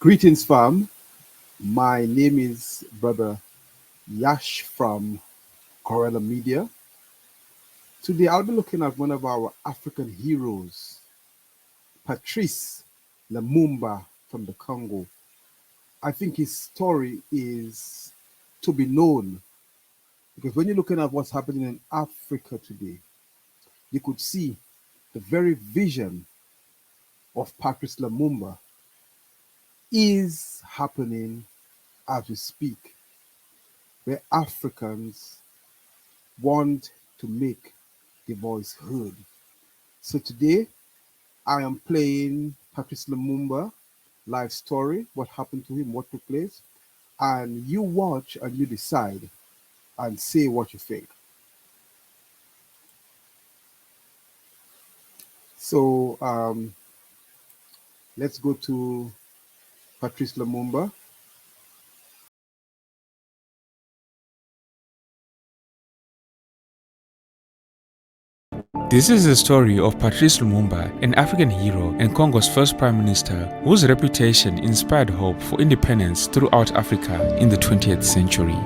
Greetings, fam. My name is Brother Yash from Corella Media. Today, I'll be looking at one of our African heroes, Patrice Lumumba from the Congo. I think his story is to be known because when you're looking at what's happening in Africa today, you could see the very vision of Patrice Lumumba is happening as we speak, where Africans want to make their voice heard. So today, I am playing Patrice Lumumba life story, what happened to him, what took place, and you watch and you decide and say what you think. So let's go to Patrice Lumumba. This is the story of Patrice Lumumba, an African hero and Congo's first prime minister, whose reputation inspired hope for independence throughout Africa in the 20th century.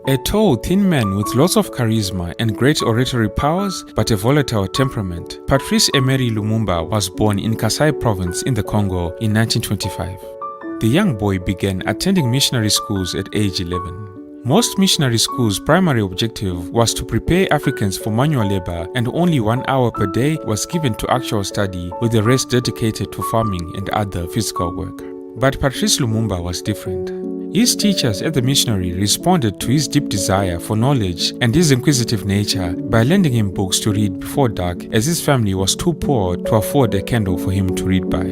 A tall, thin man with lots of charisma and great oratory powers, but a volatile temperament, Patrice Emery Lumumba was born in Kasai province in the Congo in 1925. The young boy began attending missionary schools at age 11. Most missionary schools' primary objective was to prepare Africans for manual labor, and only 1 hour per day was given to actual study, with the rest dedicated to farming and other physical work. But Patrice Lumumba was different. His teachers at the missionary responded to his deep desire for knowledge and his inquisitive nature by lending him books to read before dark, as his family was too poor to afford a candle for him to read by.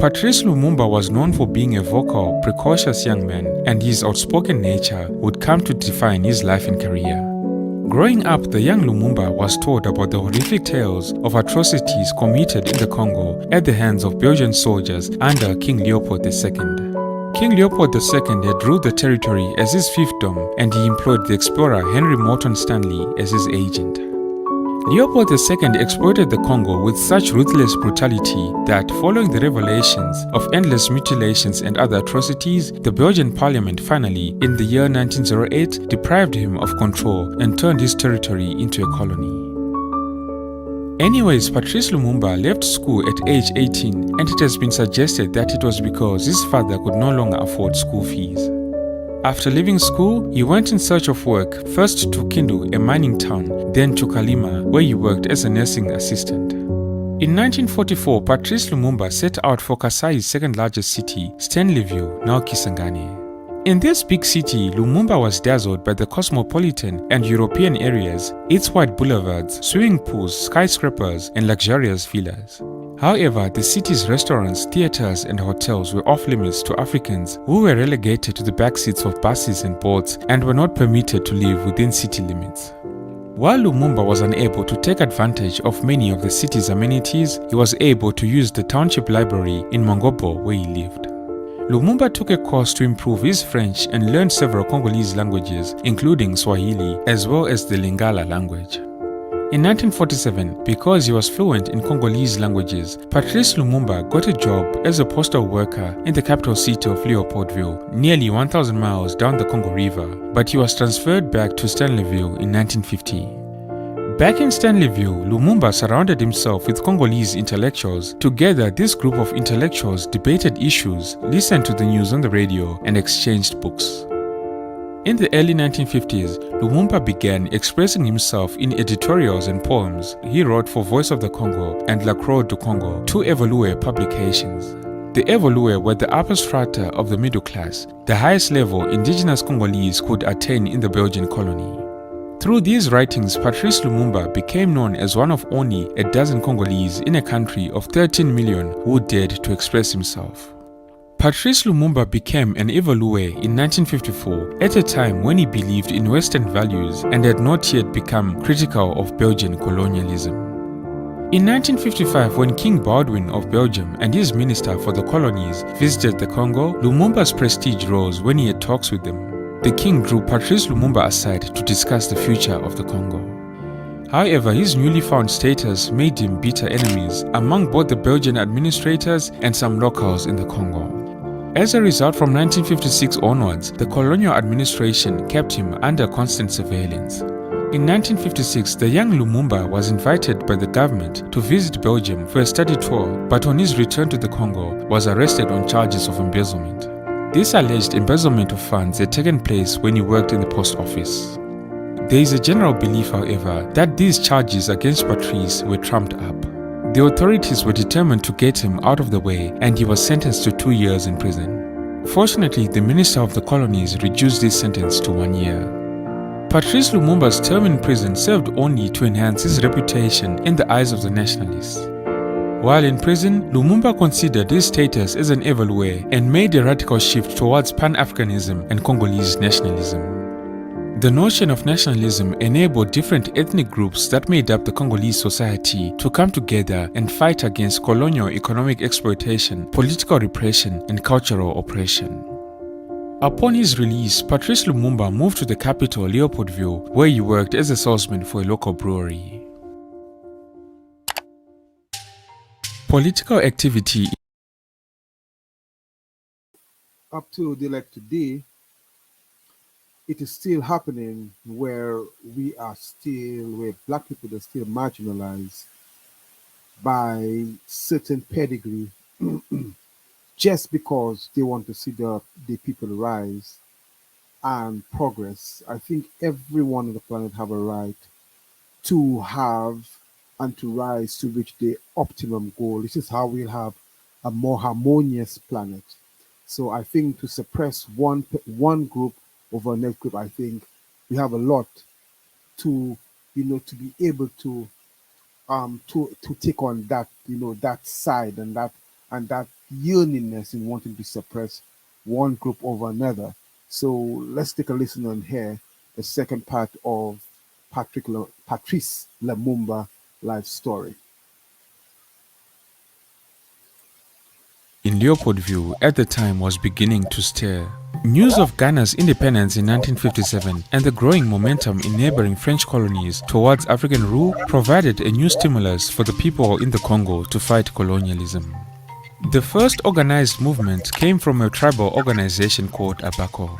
Patrice Lumumba was known for being a vocal, precocious young man, and his outspoken nature would come to define his life and career. Growing up, the young Lumumba was told about the horrific tales of atrocities committed in the Congo at the hands of Belgian soldiers under King Leopold II. King Leopold II had ruled the territory as his fiefdom, and he employed the explorer Henry Morton Stanley as his agent. Leopold II exploited the Congo with such ruthless brutality that, following the revelations of endless mutilations and other atrocities, the Belgian parliament finally, in the year 1908, deprived him of control and turned his territory into a colony. Anyways, Patrice Lumumba left school at age 18, and it has been suggested that it was because his father could no longer afford school fees. After leaving school, he went in search of work, first to Kindu, a mining town, then to Kalima, where he worked as a nursing assistant. In 1944, Patrice Lumumba set out for Kasai's second largest city, Stanleyville, now Kisangani. In this big city, Lumumba was dazzled by the cosmopolitan and European areas, its wide boulevards, swimming pools, skyscrapers, and luxurious villas. However, the city's restaurants, theaters, and hotels were off limits to Africans who were relegated to the backseats of buses and boats and were not permitted to live within city limits. While Lumumba was unable to take advantage of many of the city's amenities, he was able to use the township library in Mongobo where he lived. Lumumba took a course to improve his French and learned several Congolese languages, including Swahili, as well as the Lingala language. In 1947, because he was fluent in Congolese languages, Patrice Lumumba got a job as a postal worker in the capital city of Leopoldville, nearly 1,000 miles down the Congo River, but he was transferred back to Stanleyville in 1950. Back in Stanleyville, Lumumba surrounded himself with Congolese intellectuals. Together, this group of intellectuals debated issues, listened to the news on the radio, and exchanged books. In the early 1950s, Lumumba began expressing himself in editorials and poems he wrote for Voice of the Congo and La Croix du Congo, two Evolue publications. The Evolue were the upper strata of the middle class, the highest level indigenous Congolese could attain in the Belgian colony. Through these writings, Patrice Lumumba became known as one of only a dozen Congolese in a country of 13 million who dared to express himself. Patrice Lumumba became an Evolue in 1954 at a time when he believed in Western values and had not yet become critical of Belgian colonialism. In 1955, when King Baldwin of Belgium and his minister for the colonies visited the Congo, Lumumba's prestige rose when he had talks with them. The king drew Patrice Lumumba aside to discuss the future of the Congo. However, his newly found status made him bitter enemies among both the Belgian administrators and some locals in the Congo. As a result, from 1956 onwards, the colonial administration kept him under constant surveillance. In 1956, the young Lumumba was invited by the government to visit Belgium for a study tour, but on his return to the Congo, was arrested on charges of embezzlement. This alleged embezzlement of funds had taken place when he worked in the post office. There is a general belief, however, that these charges against Patrice were trumped up. The authorities were determined to get him out of the way, and he was sentenced to 2 years in prison. Fortunately, the Minister of the Colonies reduced this sentence to 1 year. Patrice Lumumba's term in prison served only to enhance his reputation in the eyes of the nationalists. While in prison, Lumumba considered his status as an evilware and made a radical shift towards Pan-Africanism and Congolese nationalism. The notion of nationalism enabled different ethnic groups that made up the Congolese society to come together and fight against colonial economic exploitation, political repression, and cultural oppression. Upon his release, Patrice Lumumba moved to the capital, Leopoldville, where he worked as a salesman for a local brewery. Political activity. Up to today, it is still happening where where black people are still marginalized by certain pedigree just because they want to see the people rise and progress. I think everyone on the planet have a right to have and to rise to reach the optimum goal. This is how we'll have a more harmonious planet. So I think to suppress one group over next group, I think we have a lot to to be able to take on that that side and that yearningness in wanting to suppress one group over another. So let's take a listen on here, the second part of Patrice Lumumba life story. In Leopoldville at the time was beginning to stir. News of Ghana's independence in 1957 and the growing momentum in neighboring French colonies towards African rule provided a new stimulus for the people in the Congo to fight colonialism. The first organized movement came from a tribal organization called Abako.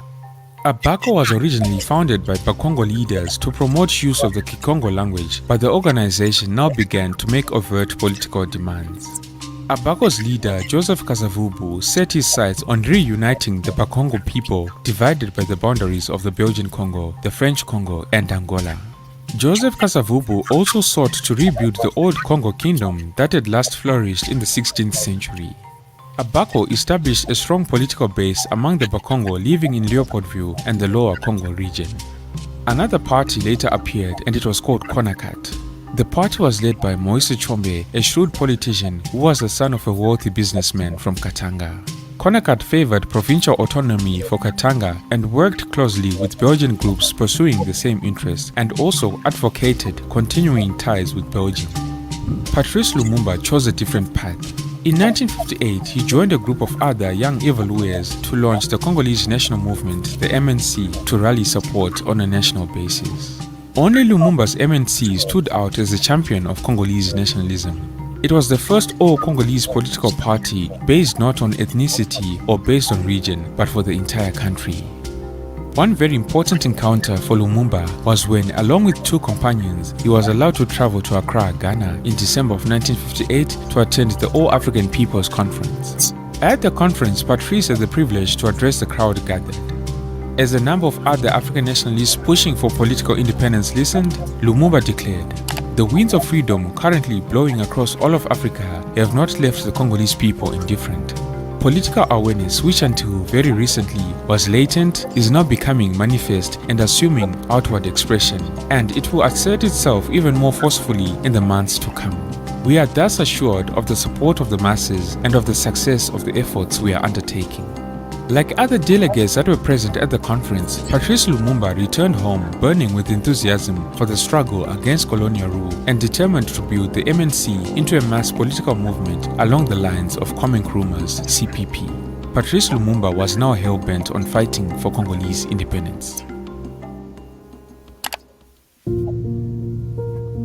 Abako was originally founded by Bakongo leaders to promote use of the Kikongo language, but the organization now began to make overt political demands. Abako's leader, Joseph Kasavubu, set his sights on reuniting the Bakongo people divided by the boundaries of the Belgian Congo, the French Congo, and Angola. Joseph Kasavubu also sought to rebuild the old Congo kingdom that had last flourished in the 16th century. Abako established a strong political base among the Bakongo living in Leopoldville and the Lower Congo region. Another party later appeared and it was called Konakat. The party was led by Moise Chombe, a shrewd politician who was the son of a wealthy businessman from Katanga. Konakat favored provincial autonomy for Katanga and worked closely with Belgian groups pursuing the same interests and also advocated continuing ties with Belgium. Patrice Lumumba chose a different path. In 1958, he joined a group of other young evaluators to launch the Congolese national movement, the MNC, to rally support on a national basis. Only Lumumba's MNC stood out as a champion of Congolese nationalism. It was the first all-Congolese political party based not on ethnicity or based on region, but for the entire country. One very important encounter for Lumumba was when, along with two companions, he was allowed to travel to Accra, Ghana in December of 1958 to attend the All-African People's Conference. At the conference, Patrice had the privilege to address the crowd gathered. As a number of other African nationalists pushing for political independence listened, Lumumba declared, "The winds of freedom currently blowing across all of Africa have not left the Congolese people indifferent. Political awareness, which until very recently was latent, is now becoming manifest and assuming outward expression, and it will assert itself even more forcefully in the months to come. We are thus assured of the support of the masses and of the success of the efforts we are undertaking." Like other delegates that were present at the conference, Patrice Lumumba returned home burning with enthusiasm for the struggle against colonial rule and determined to build the MNC into a mass political movement along the lines of Kwame Nkrumah's CPP. Patrice Lumumba was now hell-bent on fighting for Congolese independence.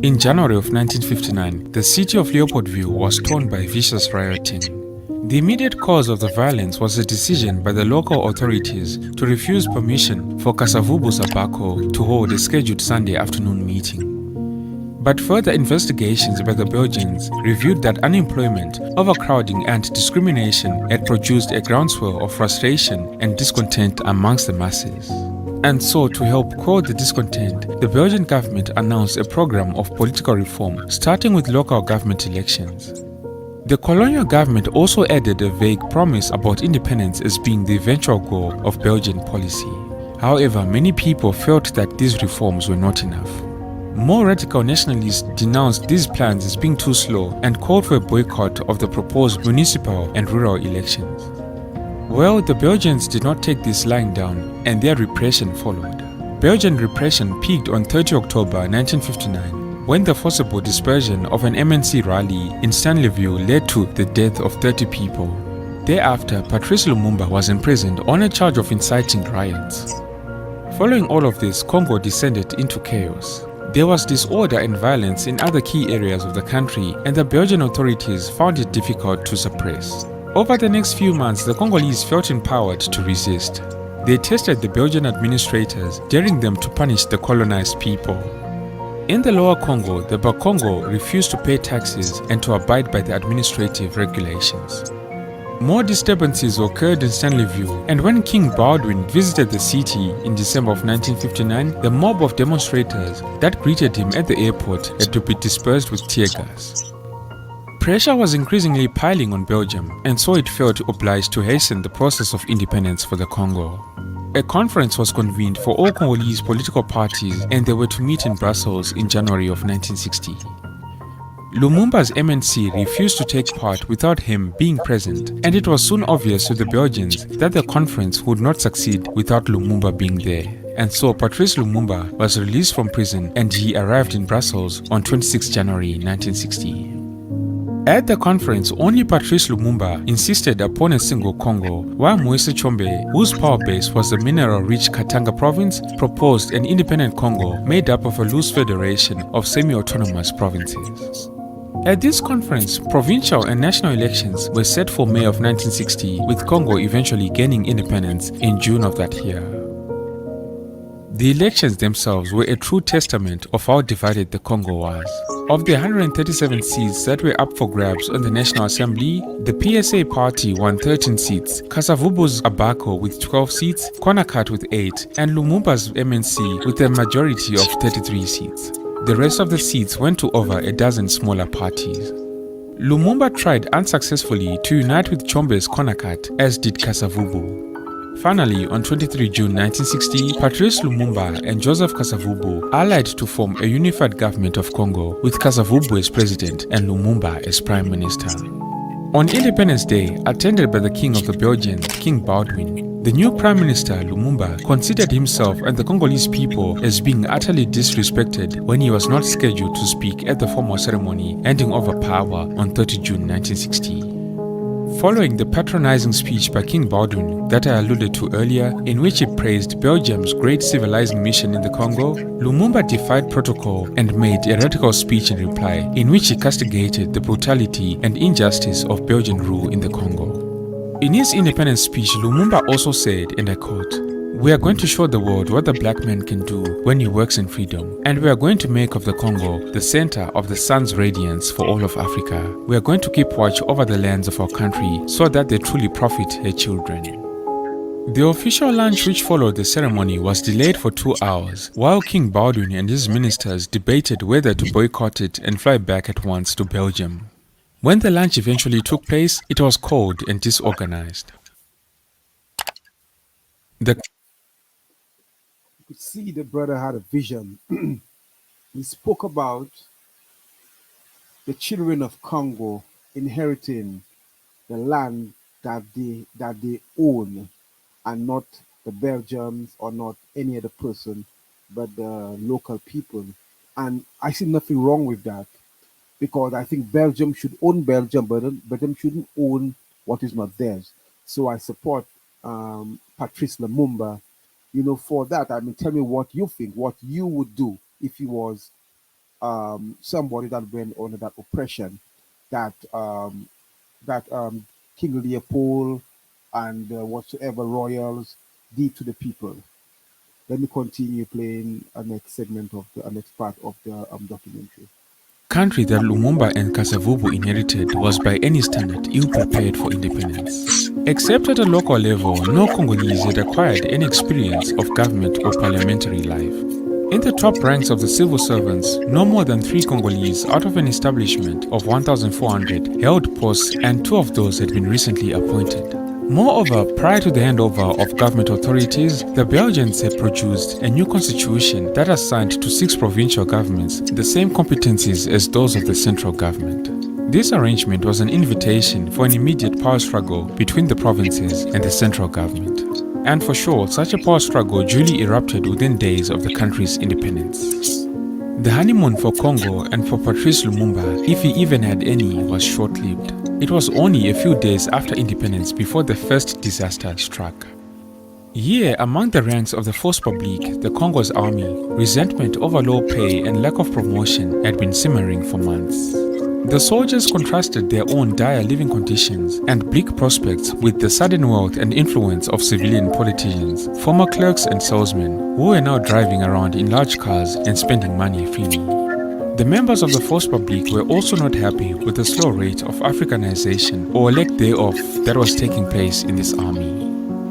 In January of 1959, the city of Leopoldville was torn by vicious rioting. The immediate cause of the violence was a decision by the local authorities to refuse permission for Kasavubu Sabako to hold a scheduled Sunday afternoon meeting. But further investigations by the Belgians revealed that unemployment, overcrowding, and discrimination had produced a groundswell of frustration and discontent amongst the masses. And so, to help quell the discontent, the Belgian government announced a program of political reform, starting with local government elections. The colonial government also added a vague promise about independence as being the eventual goal of Belgian policy. However, many people felt that these reforms were not enough. More radical nationalists denounced these plans as being too slow and called for a boycott of the proposed municipal and rural elections. Well, the Belgians did not take this lying down, and their repression followed. Belgian repression peaked on 30 October 1959, when the forcible dispersion of an MNC rally in Stanleyville led to the death of 30 people. Thereafter, Patrice Lumumba was imprisoned on a charge of inciting riots. Following all of this, Congo descended into chaos. There was disorder and violence in other key areas of the country, and the Belgian authorities found it difficult to suppress. Over the next few months, the Congolese felt empowered to resist. They tested the Belgian administrators, daring them to punish the colonized people. In the Lower Congo, the Bakongo refused to pay taxes and to abide by the administrative regulations. More disturbances occurred in Stanleyville, and when King Baldwin visited the city in December of 1959, the mob of demonstrators that greeted him at the airport had to be dispersed with tear gas. Pressure was increasingly piling on Belgium, and so it felt obliged to hasten the process of independence for the Congo. A conference was convened for all Congolese political parties, and they were to meet in Brussels in January of 1960. Lumumba's MNC refused to take part without him being present, and it was soon obvious to the Belgians that the conference would not succeed without Lumumba being there. And so Patrice Lumumba was released from prison and he arrived in Brussels on 26 January 1960. At the conference, only Patrice Lumumba insisted upon a single Congo, while Moise Tshombe, whose power base was the mineral-rich Katanga province, proposed an independent Congo made up of a loose federation of semi-autonomous provinces. At this conference, provincial and national elections were set for May of 1960, with Congo eventually gaining independence in June of that year. The elections themselves were a true testament of how divided the Congo was. Of the 137 seats that were up for grabs on the National Assembly, the PSA party won 13 seats, Kasavubu's Abako with 12 seats, Konakat with 8, and Lumumba's MNC with a majority of 33 seats. The rest of the seats went to over a dozen smaller parties. Lumumba tried unsuccessfully to unite with Tshombe's Konakat, as did Kasavubu. Finally, on 23 June 1960, Patrice Lumumba and Joseph Kasavubu allied to form a unified government of Congo, with Kasavubu as president and Lumumba as prime minister. On Independence Day, attended by the King of the Belgians, King Baldwin, the new Prime Minister, Lumumba, considered himself and the Congolese people as being utterly disrespected when he was not scheduled to speak at the formal ceremony handing over power on 30 June 1960. Following the patronizing speech by King Baldwin that I alluded to earlier, in which he praised Belgium's great civilizing mission in the Congo, Lumumba defied protocol and made a radical speech in reply, in which he castigated the brutality and injustice of Belgian rule in the Congo. In his independence speech, Lumumba also said, and I quote, "We are going to show the world what the black man can do when he works in freedom, and we are going to make of the Congo the center of the sun's radiance for all of Africa. We are going to keep watch over the lands of our country so that they truly profit her children." The official lunch which followed the ceremony was delayed for 2 hours, while King Baldwin and his ministers debated whether to boycott it and fly back at once to Belgium. When the lunch eventually took place, it was cold and disorganized. The You could see the brother had a vision. He spoke about the children of Congo inheriting the land that they own, and not the Belgians or not any other person, but the local people. And I see nothing wrong with that, because I think Belgium should own Belgium, but Belgium shouldn't own what is not theirs. So I support Patrice Lumumba, for that. I mean, tell me what you think, what you would do if you was somebody that went under that oppression that King Leopold and whatsoever royals did to the people. Let me continue playing a next segment of the next part of the documentary. Country that Lumumba and Kasavubu inherited was by any standard ill-prepared for independence. Except at a local level, no Congolese had acquired any experience of government or parliamentary life. In the top ranks of the civil servants, no more than 3 Congolese out of an establishment of 1,400 held posts, and 2 of those had been recently appointed. Moreover, prior to the handover of government authorities, the Belgians had produced a new constitution that assigned to 6 provincial governments the same competencies as those of the central government. This arrangement was an invitation for an immediate power struggle between the provinces and the central government. And for sure, such a power struggle duly erupted within days of the country's independence. The honeymoon for Congo and for Patrice Lumumba, if he even had any, was short-lived. It was only a few days after independence before the first disaster struck. Here, among the ranks of the Force Publique, the Congo's army, resentment over low pay and lack of promotion had been simmering for months. The soldiers contrasted their own dire living conditions and bleak prospects with the sudden wealth and influence of civilian politicians, former clerks and salesmen, who were now driving around in large cars and spending money freely. The members of the Force Publique were also not happy with the slow rate of Africanization or lack thereof that was taking place in this army.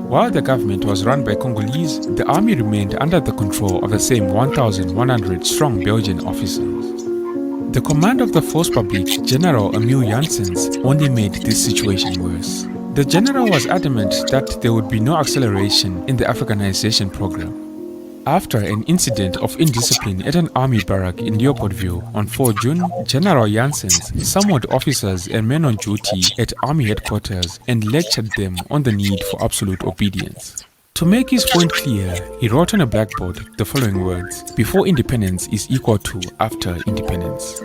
While the government was run by Congolese, the army remained under the control of the same 1,100 strong Belgian officers. The command of the Force Publique, General Emile Janssens, only made this situation worse. The general was adamant that there would be no acceleration in the Africanization program. After an incident of indiscipline at an army barrack in Leopoldville on 4 June, General Janssens summoned officers and men on duty at army headquarters and lectured them on the need for absolute obedience. To make his point clear, he wrote on a blackboard the following words: "Before independence is equal to after independence."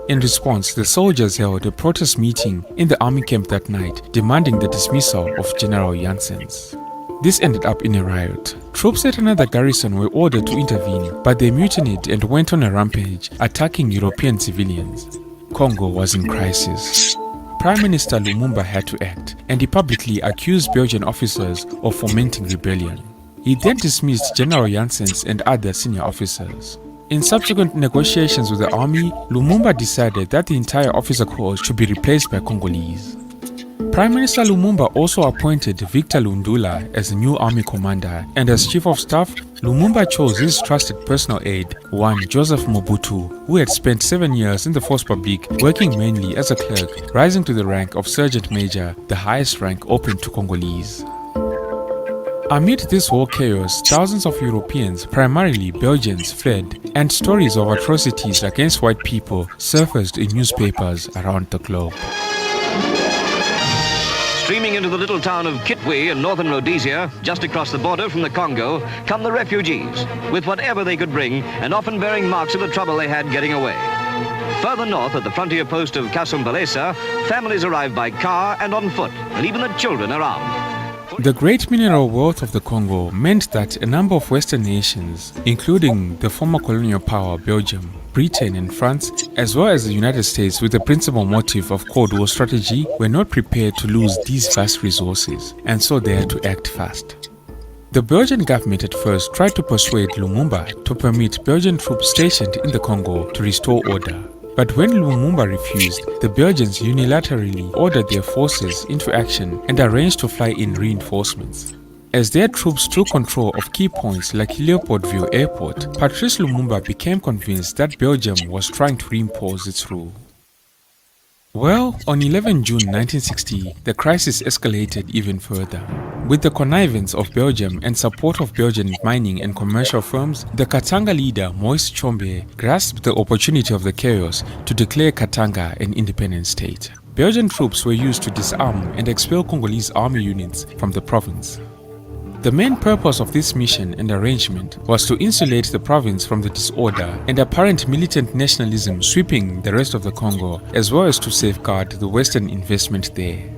In response, the soldiers held a protest meeting in the army camp that night, demanding the dismissal of General Janssens. This ended up in a riot. Troops at another garrison were ordered to intervene, but they mutinied and went on a rampage, attacking European civilians. Congo was in crisis. Prime Minister Lumumba had to act, and he publicly accused Belgian officers of fomenting rebellion. He then dismissed General Janssens and other senior officers. In subsequent negotiations with the army, Lumumba decided that the entire officer corps should be replaced by Congolese. Prime Minister Lumumba also appointed Victor Lundula as the new army commander, and as chief of staff, Lumumba chose his trusted personal aide, one Joseph Mobutu, who had spent 7 years in the Force Publique working mainly as a clerk, rising to the rank of Sergeant Major, the highest rank open to Congolese. Amid this whole chaos, thousands of Europeans, primarily Belgians, fled, and stories of atrocities against white people surfaced in newspapers around the globe. Streaming into the little town of Kitwe in northern Rhodesia, just across the border from the Congo, come the refugees, with whatever they could bring, and often bearing marks of the trouble they had getting away. Further north, at the frontier post of Kasumbalesa, families arrive by car and on foot, and even the children are armed. The great mineral wealth of the Congo meant that a number of Western nations, including the former colonial power Belgium, Britain and France, as well as the United States with the principal motive of Cold War strategy, were not prepared to lose these vast resources, and so they had to act fast. The Belgian government at first tried to persuade Lumumba to permit Belgian troops stationed in the Congo to restore order. But when Lumumba refused, the Belgians unilaterally ordered their forces into action and arranged to fly in reinforcements. As their troops took control of key points like Leopoldville Airport, Patrice Lumumba became convinced that Belgium was trying to reimpose its rule. Well, on 11 June 1960, the crisis escalated even further. With the connivance of Belgium and support of Belgian mining and commercial firms, the Katanga leader Moise Tshombe grasped the opportunity of the chaos to declare Katanga an independent state. Belgian troops were used to disarm and expel Congolese army units from the province. The main purpose of this mission and arrangement was to insulate the province from the disorder and apparent militant nationalism sweeping the rest of the Congo, as well as to safeguard the Western investment there.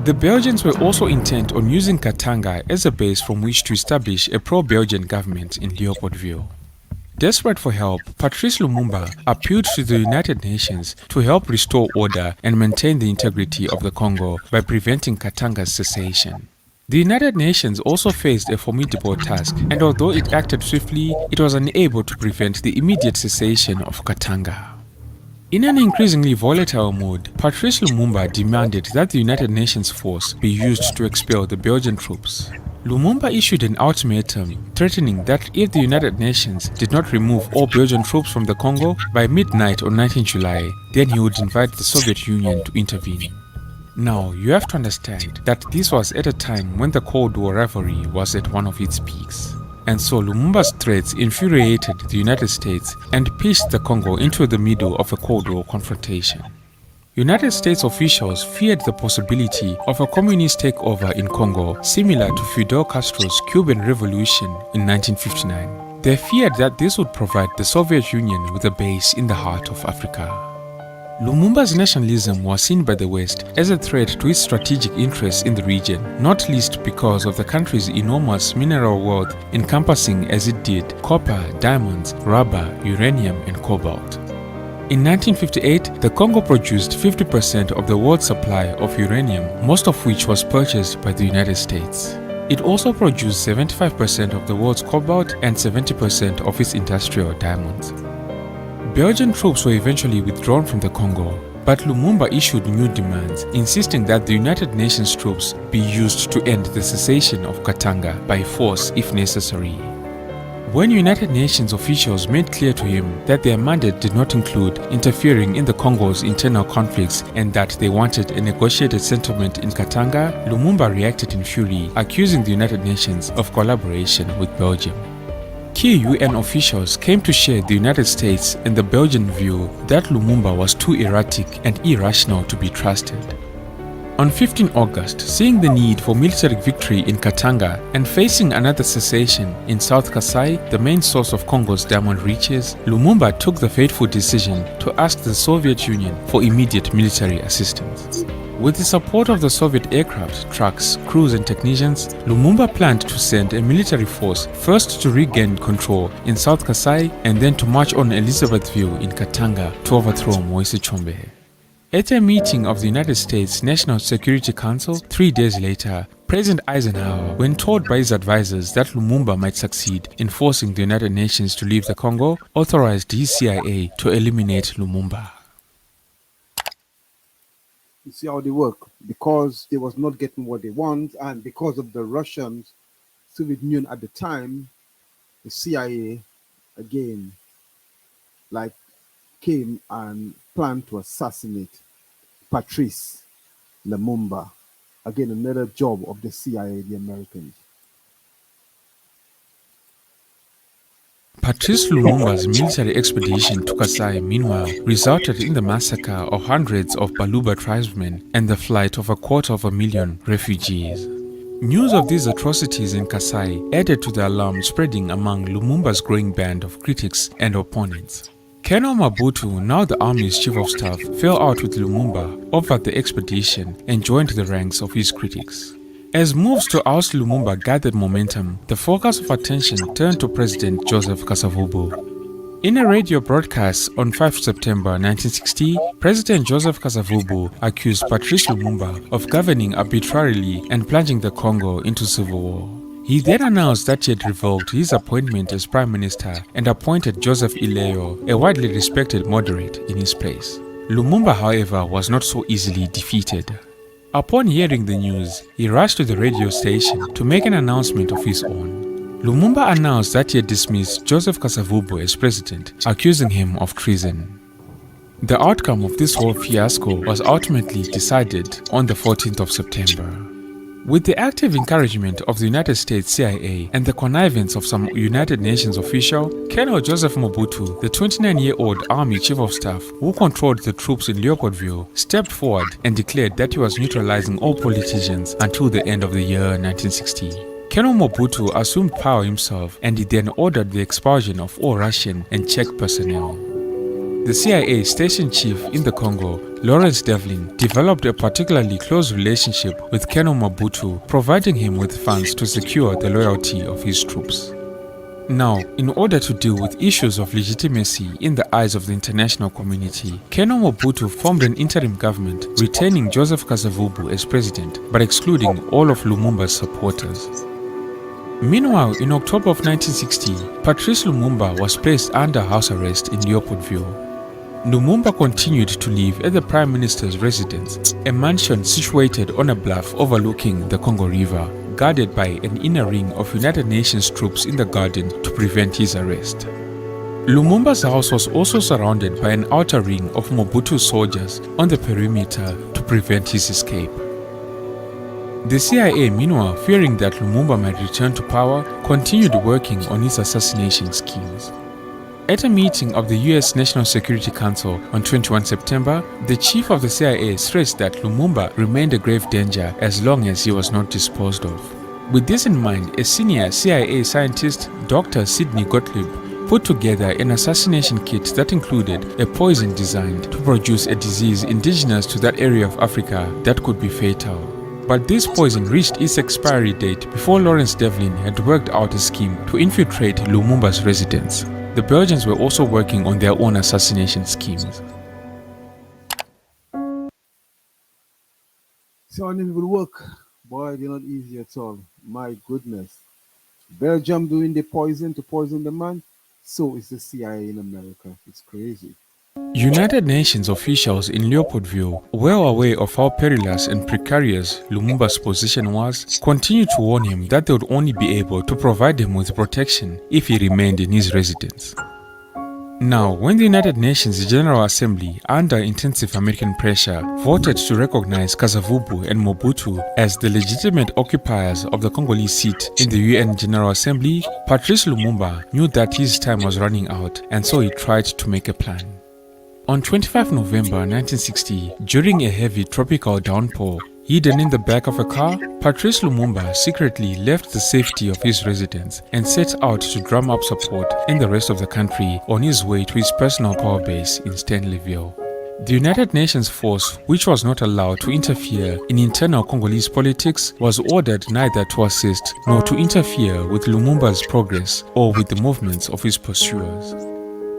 The Belgians were also intent on using Katanga as a base from which to establish a pro-Belgian government in Leopoldville. Desperate for help, Patrice Lumumba appealed to the United Nations to help restore order and maintain the integrity of the Congo by preventing Katanga's cessation. The United Nations also faced a formidable task, and although it acted swiftly, it was unable to prevent the immediate cessation of Katanga. In an increasingly volatile mood, Patrice Lumumba demanded that the United Nations force be used to expel the Belgian troops. Lumumba issued an ultimatum threatening that if the United Nations did not remove all Belgian troops from the Congo by midnight on 19 July, then he would invite the Soviet Union to intervene. Now, you have to understand that this was at a time when the Cold War rivalry was at one of its peaks. And so Lumumba's threats infuriated the United States and pitched the Congo into the middle of a Cold War confrontation. United States officials feared the possibility of a communist takeover in Congo similar to Fidel Castro's Cuban Revolution in 1959. They feared that this would provide the Soviet Union with a base in the heart of Africa. Lumumba's nationalism was seen by the West as a threat to its strategic interests in the region, not least because of the country's enormous mineral wealth encompassing as it did copper, diamonds, rubber, uranium and cobalt. In 1958, the Congo produced 50% of the world's supply of uranium, most of which was purchased by the United States. It also produced 75% of the world's cobalt and 70% of its industrial diamonds. Belgian troops were eventually withdrawn from the Congo, but Lumumba issued new demands, insisting that the United Nations troops be used to end the cessation of Katanga by force if necessary. When United Nations officials made clear to him that their mandate did not include interfering in the Congo's internal conflicts and that they wanted a negotiated settlement in Katanga, Lumumba reacted in fury, accusing the United Nations of collaboration with Belgium. Key UN officials came to share the United States and the Belgian view that Lumumba was too erratic and irrational to be trusted. On 15 August, seeing the need for military victory in Katanga and facing another cessation in South Kasai, the main source of Congo's diamond riches, Lumumba took the fateful decision to ask the Soviet Union for immediate military assistance. With the support of the Soviet aircraft, trucks, crews and technicians, Lumumba planned to send a military force first to regain control in South Kasai and then to march on Elizabethville in Katanga to overthrow Moise Tshombe. At a meeting of the United States National Security Council 3 days later, President Eisenhower, when told by his advisors that Lumumba might succeed in forcing the United Nations to leave the Congo, authorized his CIA to eliminate Lumumba. You see how they work? Because they was not getting what they want, and because of the Russians, Soviet Union at the time, the CIA again, came and planned to assassinate Patrice Lumumba. Again, another job of the CIA, the Americans. Patrice Lumumba's military expedition to Kasai, meanwhile, resulted in the massacre of hundreds of Baluba tribesmen and the flight of 250,000 refugees. News of these atrocities in Kasai added to the alarm spreading among Lumumba's growing band of critics and opponents. Colonel Mobutu, now the army's chief of staff, fell out with Lumumba over the expedition and joined the ranks of his critics. As moves to oust Lumumba gathered momentum, the focus of attention turned to President Joseph Kasavubu. In a radio broadcast on 5 September 1960, President Joseph Kasavubu accused Patrice Lumumba of governing arbitrarily and plunging the Congo into civil war. He then announced that he had revoked his appointment as Prime Minister and appointed Joseph Ileyo, a widely respected moderate, in his place. Lumumba, however, was not so easily defeated. Upon hearing the news, he rushed to the radio station to make an announcement of his own. Lumumba announced that he had dismissed Joseph Kasavubu as president, accusing him of treason. The outcome of this whole fiasco was ultimately decided on the 14th of September. With the active encouragement of the United States CIA and the connivance of some United Nations official, Colonel Joseph Mobutu, the 29-year-old Army Chief of Staff who controlled the troops in Leopoldville, stepped forward and declared that he was neutralizing all politicians until the end of the year 1960. Colonel Mobutu assumed power himself and he then ordered the expulsion of all Russian and Czech personnel. The CIA station chief in the Congo, Lawrence Devlin, developed a particularly close relationship with Colonel Mobutu, providing him with funds to secure the loyalty of his troops. Now, in order to deal with issues of legitimacy in the eyes of the international community, Keno Mobutu formed an interim government, retaining Joseph Kasavubu as president, but excluding all of Lumumba's supporters. Meanwhile, in October of 1960, Patrice Lumumba was placed under house arrest in Leopoldville. Lumumba continued to live at the Prime Minister's residence, a mansion situated on a bluff overlooking the Congo River, guarded by an inner ring of United Nations troops in the garden to prevent his arrest. Lumumba's house was also surrounded by an outer ring of Mobutu soldiers on the perimeter to prevent his escape. The CIA, meanwhile, fearing that Lumumba might return to power, continued working on his assassination schemes. At a meeting of the US National Security Council on 21 September, the chief of the CIA stressed that Lumumba remained a grave danger as long as he was not disposed of. With this in mind, a senior CIA scientist, Dr. Sidney Gottlieb, put together an assassination kit that included a poison designed to produce a disease indigenous to that area of Africa that could be fatal. But this poison reached its expiry date before Lawrence Devlin had worked out a scheme to infiltrate Lumumba's residence. The Belgians were also working on their own assassination schemes. So it will work. Boy, they're not easy at all. My goodness. Belgium doing the poison to poison the man. So is the CIA in America. It's crazy. United Nations officials in Leopoldville, well aware of how perilous and precarious Lumumba's position was, continued to warn him that they would only be able to provide him with protection if he remained in his residence. Now, when the United Nations General Assembly, under intensive American pressure, voted to recognize Kasavubu and Mobutu as the legitimate occupiers of the Congolese seat in the UN General Assembly, Patrice Lumumba knew that his time was running out, and so he tried to make a plan. On 25 November 1960, during a heavy tropical downpour, hidden in the back of a car, Patrice Lumumba secretly left the safety of his residence and set out to drum up support in the rest of the country on his way to his personal power base in Stanleyville. The United Nations force, which was not allowed to interfere in internal Congolese politics, was ordered neither to assist nor to interfere with Lumumba's progress or with the movements of his pursuers.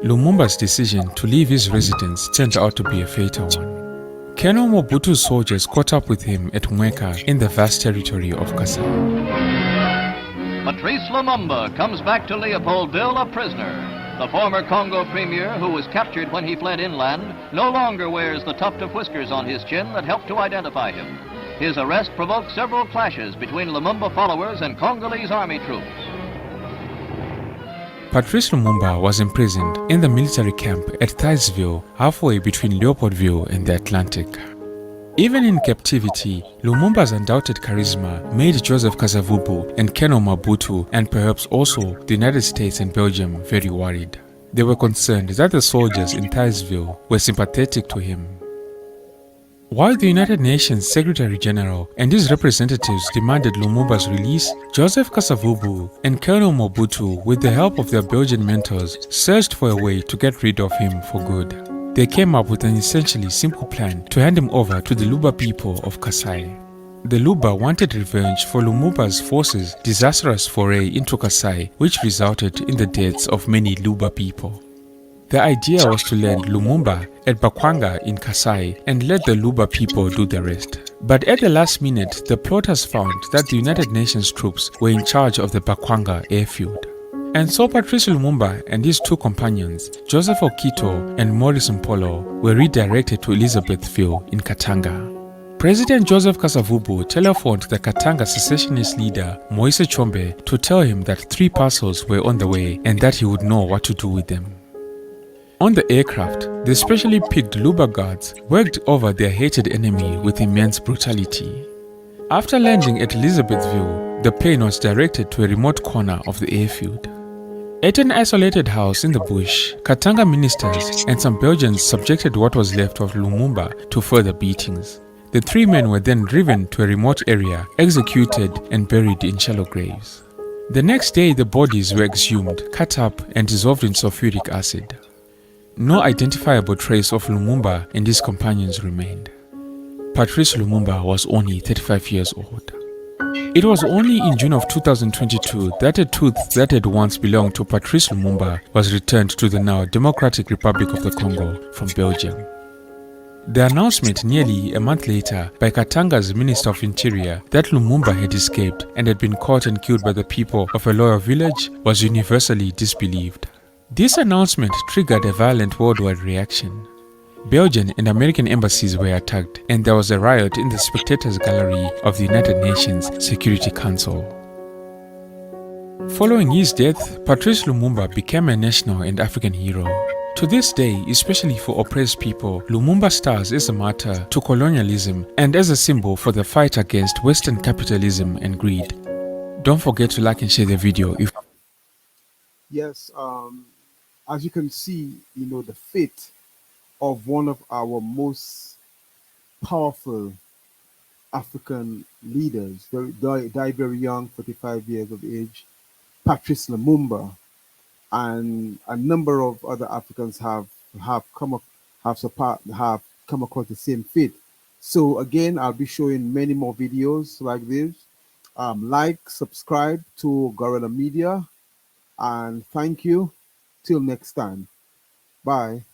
Lumumba's decision to leave his residence turned out to be a fatal one. Keno Mobutu's soldiers caught up with him at Mweka in the vast territory of Kasai. Patrice Lumumba comes back to Leopoldville a prisoner. The former Congo premier, who was captured when he fled inland, no longer wears the tuft of whiskers on his chin that helped to identify him. His arrest provoked several clashes between Lumumba followers and Congolese army troops. Patrice Lumumba was imprisoned in the military camp at Thysville, halfway between Leopoldville and the Atlantic. Even in captivity, Lumumba's undoubted charisma made Joseph Kasavubu and Keno Mobutu, and perhaps also the United States and Belgium, very worried. They were concerned that the soldiers in Thysville were sympathetic to him. While the United Nations Secretary General and his representatives demanded Lumumba's release, Joseph Kasavubu and Colonel Mobutu, with the help of their Belgian mentors, searched for a way to get rid of him for good. They came up with an essentially simple plan to hand him over to the Luba people of Kasai. The Luba wanted revenge for Lumumba's forces' disastrous foray into Kasai, which resulted in the deaths of many Luba people. The idea was to land Lumumba at Bakwanga in Kasai and let the Luba people do the rest. But at the last minute, the plotters found that the United Nations troops were in charge of the Bakwanga airfield. And so Patrice Lumumba and his two companions, Joseph Okito and Maurice Mpolo, were redirected to Elizabethville in Katanga. President Joseph Kasavubu telephoned the Katanga secessionist leader Moise Chombe to tell him that 3 parcels were on the way and that he would know what to do with them. On the aircraft, the specially picked Luba guards worked over their hated enemy with immense brutality. After landing at Elizabethville, the plane was directed to a remote corner of the airfield. At an isolated house in the bush, Katanga ministers and some Belgians subjected what was left of Lumumba to further beatings. The 3 men were then driven to a remote area, executed and buried in shallow graves. The next day, the bodies were exhumed, cut up and dissolved in sulfuric acid. No identifiable trace of Lumumba and his companions remained. Patrice Lumumba was only 35 years old. It was only in June of 2022 that a tooth that had once belonged to Patrice Lumumba was returned to the now Democratic Republic of the Congo from Belgium. The announcement nearly a month later by Katanga's Minister of Interior that Lumumba had escaped and had been caught and killed by the people of a loyal village was universally disbelieved. This announcement triggered a violent worldwide reaction. Belgian and American embassies were attacked, and there was a riot in the spectators' gallery of the United Nations Security Council. Following his death, Patrice Lumumba became a national and African hero. To this day, especially for oppressed people, Lumumba stands as a martyr to colonialism and as a symbol for the fight against Western capitalism and greed. Don't forget to like and share the video if Yes, as you can see, the fate of one of our most powerful African leaders, died very young, 45 years of age, Patrice Lumumba, and a number of other Africans have come up, have come across the same fate. So again, I'll be showing many more videos like this. Like, subscribe to Gorilla Media, and thank you. Till next time. Bye.